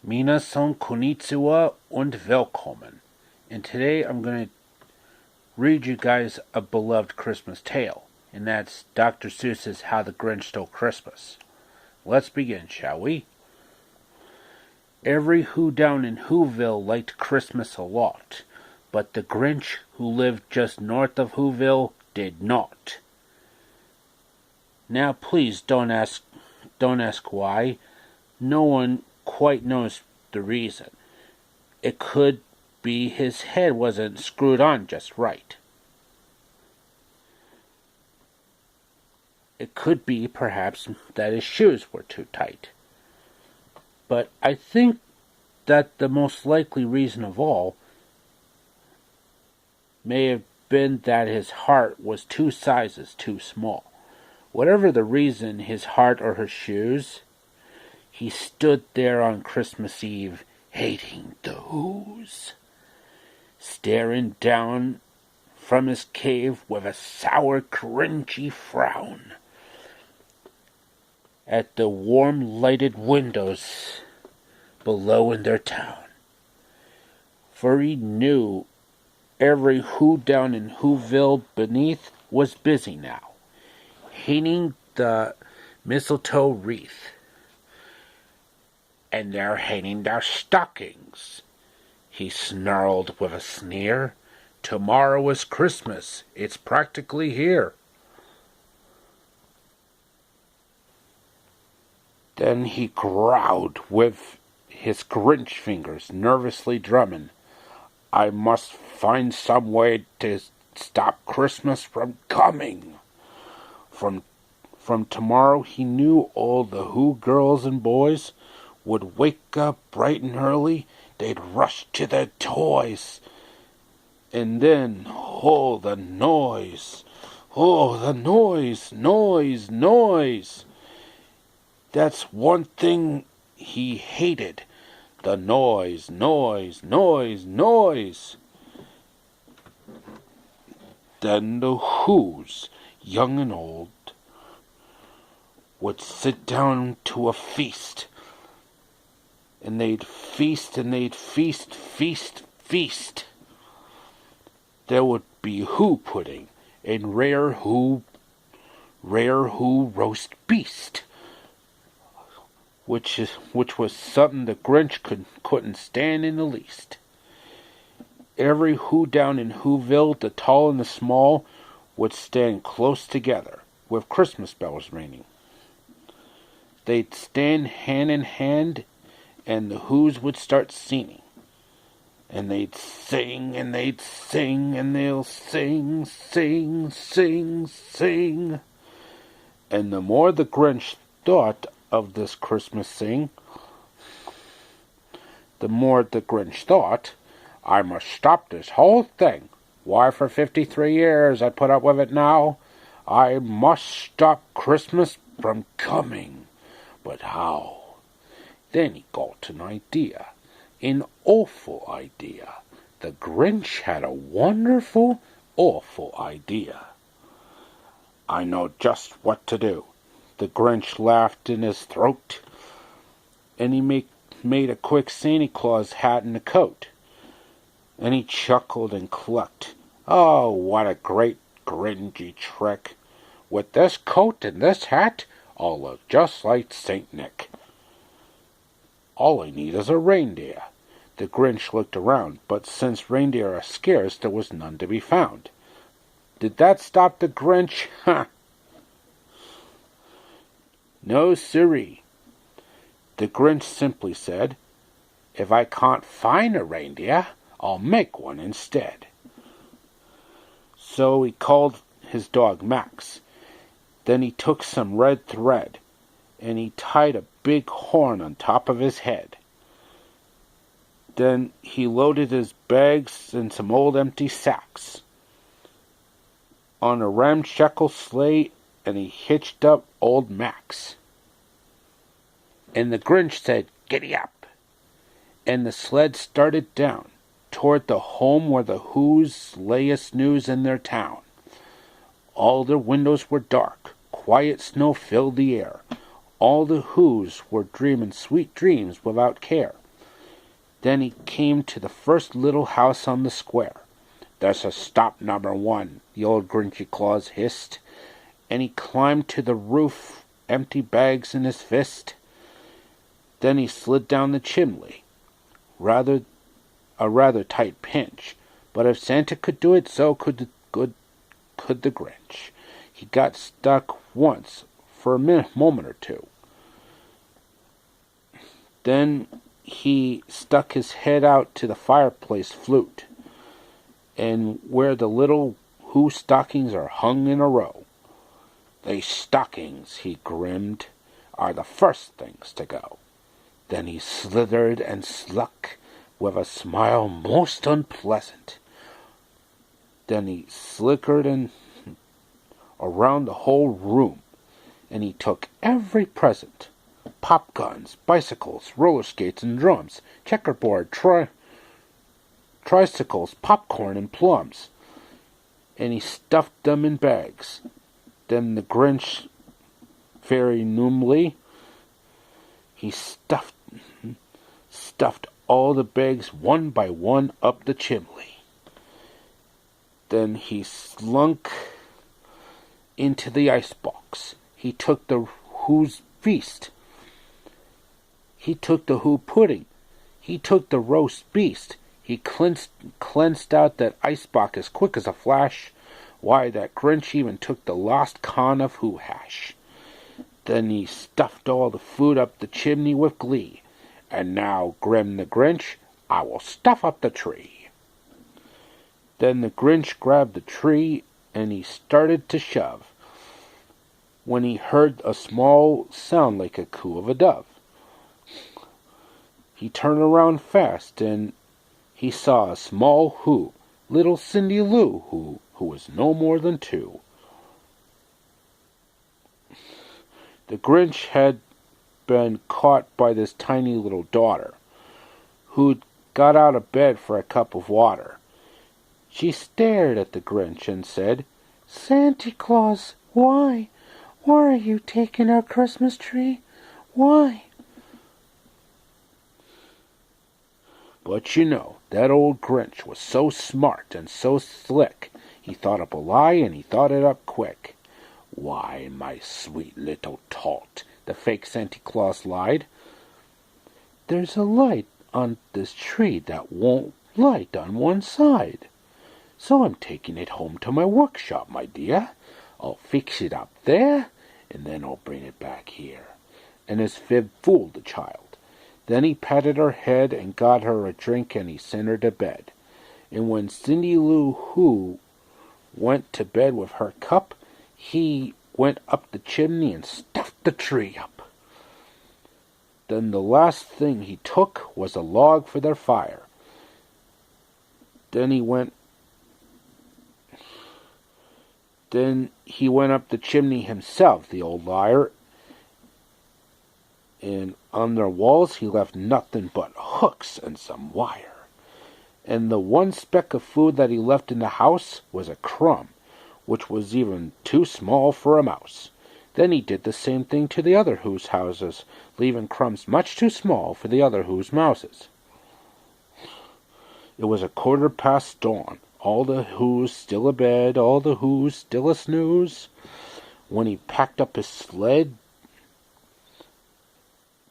Minasan konnichiwa und willkommen. And today I'm going to read you guys a beloved Christmas tale, and that's Dr. Seuss's How the Grinch Stole Christmas. Let's begin, shall we? Every who down in Whoville liked Christmas a lot, but the Grinch, who lived just north of Whoville, did not. Now please don't ask why. No one quite knows the reason. It could be his head wasn't screwed on just right. It could be, perhaps, that his shoes were too tight. But I think that the most likely reason of all may have been that his heart was 2 sizes too small. Whatever the reason, his heart or his shoes, he stood there on Christmas Eve, hating the Who's, staring down from his cave with a sour, cringy frown at the warm, lighted windows below in their town. For he knew every Who down in Whoville beneath was busy now, hating the mistletoe wreath. And they're hanging their stockings, he snarled with a sneer. Tomorrow is Christmas. It's practically here. Then he growled with his Grinch fingers nervously drumming. I must find some way to stop Christmas from coming. From tomorrow he knew all the Who girls and boys would wake up bright and early. They'd rush to their toys. And then, oh, the noise. Oh, the noise, noise, noise. That's one thing he hated. The noise, noise, noise, noise. Then the Who's, young and old, would sit down to a feast. And they'd feast, and they'd feast, feast, feast. There would be Who pudding, and rare Who roast beast, which was something the Grinch couldn't stand in the least. Every Who down in Whoville, the tall and the small, would stand close together, with Christmas bells ringing. They'd stand hand in hand, and the Who's would start singing. And they'd sing, and they'd sing, and they'll sing, sing, sing, sing. And the more the Grinch thought of this Christmas sing, the more the Grinch thought, I must stop this whole thing. Why, for 53 years I put up with it now. I must stop Christmas from coming. But how? Then he got an idea, an awful idea. The Grinch had a wonderful, awful idea. I know just what to do. The Grinch laughed in his throat, and he made a quick Santa Claus hat and a coat. And he chuckled and clucked. Oh, what a great Grinchy trick. With this coat and this hat, I'll look just like Saint Nick. All I need is a reindeer. The Grinch looked around, but since reindeer are scarce, there was none to be found. Did that stop the Grinch? Ha! No, sirree. The Grinch simply said, if I can't find a reindeer, I'll make one instead. So he called his dog Max. Then he took some red thread, and he tied a big horn on top of his head. Then he loaded his bags in some old empty sacks on a ramshackle sleigh, and he hitched up old Max. And the Grinch said, giddy up, and the sled started down toward the home where the Who's layest news in their town. All their windows were dark, quiet snow filled the air. All the Who's were dreaming sweet dreams without care. Then he came to the first little house on the square. "This is stop number 1, the old Grinchy Claus hissed, and he climbed to the roof, empty bags in his fist. Then he slid down the chimney, a rather tight pinch, but if Santa could do it, so could the Grinch. He got stuck once for a moment or two. Then he stuck his head out to the fireplace flute, and where the little Who stockings are hung in a row. "These stockings," he grinned, "are the first things to go." Then he slithered and sluck with a smile most unpleasant. Then he slickered around the whole room, and he took every present: pop guns, bicycles, roller skates and drums, checkerboard, tricycles, popcorn and plums, and he stuffed them in bags. Then the Grinch, very numbly, he stuffed all the bags one by one up the chimney. Then he slunk into the icebox. He took the Who's feast. He took the Who pudding. He took the roast beast. He cleansed out that icebox as quick as a flash. Why, that Grinch even took the lost con of Who hash. Then he stuffed all the food up the chimney with glee. "And now, Grim the Grinch, I will stuff up the tree." Then the Grinch grabbed the tree and he started to shove, when he heard a small sound like a coo of a dove. He turned around fast and he saw a small Who, little Cindy Lou, who was no more than 2. The Grinch had been caught by this tiny little daughter, who'd got out of bed for a cup of water. She stared at the Grinch and said, "Santa Claus, why? Why are you taking our Christmas tree? Why?" But you know, that old Grinch was so smart and so slick, he thought up a lie and he thought it up quick. "Why, my sweet little tot," the fake Santa Claus lied, "there's a light on this tree that won't light on one side. So I'm taking it home to my workshop, my dear. I'll fix it up there, and then I'll bring it back here." And his fib fooled the child. Then he patted her head and got her a drink, and he sent her to bed. And when Cindy Lou Who went to bed with her cup, he went up the chimney and stuffed the tree up. Then the last thing he took was a log for their fire. Then he went up the chimney himself, the old liar, and on their walls he left nothing but hooks and some wire. And the one speck of food that he left in the house was a crumb, which was even too small for a mouse. Then he did the same thing to the other Who's houses, leaving crumbs much too small for the other Who's mouses. It was 1/4 dawn, all the Who's still abed, all the Who's still a snooze, when he packed up his sled,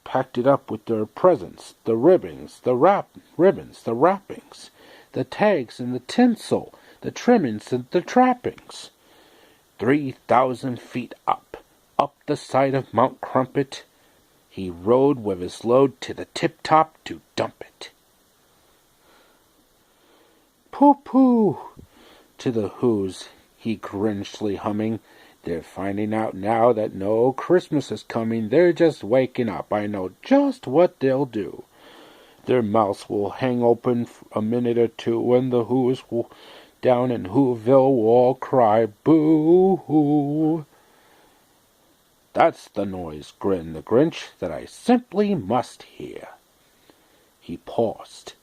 packed it up with their presents, the ribbons, the wrappings, the tags and the tinsel, the trimmings and the trappings. 3,000 feet up the side of Mount Crumpet, he rode with his load to the tip-top to dump it. "Pooh-pooh," to the Who's, he grinchly humming, "they're finding out now that no Christmas is coming. They're just waking up. I know just what they'll do. Their mouths will hang open a minute or two, and the Who's will down in Whoville will all cry, boo-hoo." "That's the noise," grinned the Grinch, "that I simply must hear." He paused,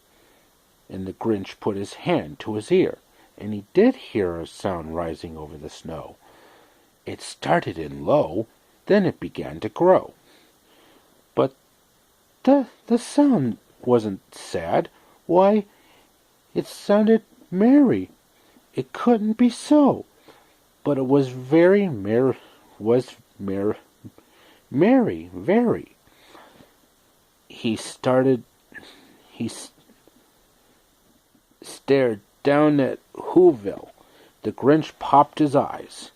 and the Grinch put his hand to his ear, and he did hear a sound rising over the snow. It started in low, then it began to grow. But the sound wasn't sad. Why, it sounded merry. It couldn't be so. But it was very merry, very. He stared down at Whoville. The Grinch popped his eyes.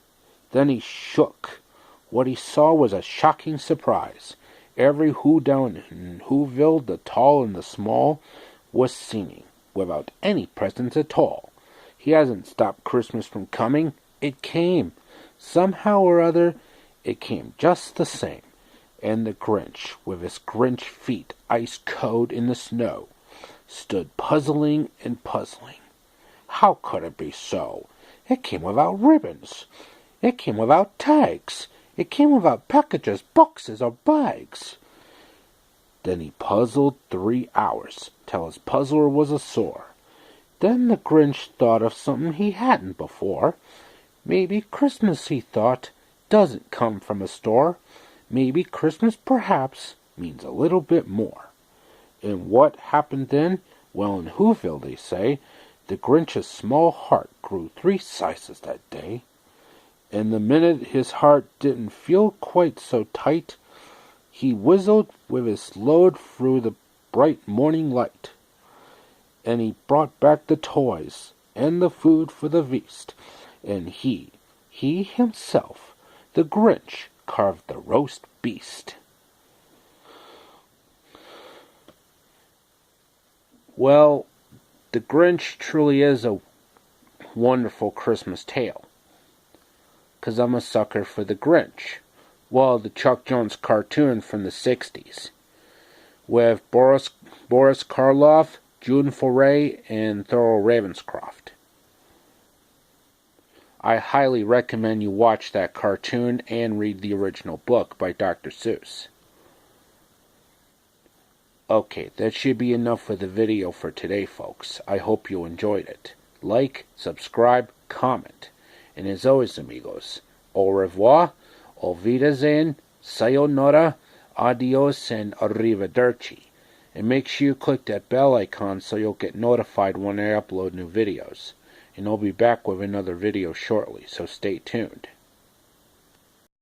Then he shook. What he saw was a shocking surprise. Every Who down in Whoville, the tall and the small, was singing, without any presents at all. He hasn't stopped Christmas from coming. It came. Somehow or other, it came just the same. And the Grinch, with his Grinch feet ice-cold in the snow, stood puzzling and puzzling. How could it be so? It came without ribbons. It came without tags. It came without packages, boxes, or bags. Then he puzzled 3 hours, till his puzzler was a sore. Then the Grinch thought of something he hadn't before. Maybe Christmas, he thought, doesn't come from a store. Maybe Christmas, perhaps, means a little bit more. And what happened then? Well, in Whoville, they say, the Grinch's small heart grew 3 sizes that day. And the minute his heart didn't feel quite so tight, he whistled with his load through the bright morning light. And he brought back the toys and the food for the feast. And he himself, the Grinch, carved the roast beast. Well, the Grinch truly is a wonderful Christmas tale. 'Cause I'm a sucker for the Grinch. Well, the Chuck Jones cartoon from the 60s. With Boris Karloff, June Foray, and Thurl Ravenscroft. I highly recommend you watch that cartoon and read the original book by Dr. Seuss. Okay, that should be enough for the video for today, folks. I hope you enjoyed it. Like, subscribe, comment. And as always, amigos, au revoir, auf Wiedersehen, sayonara, adios, and arrivederci. And make sure you click that bell icon so you'll get notified when I upload new videos. And I'll be back with another video shortly, so stay tuned.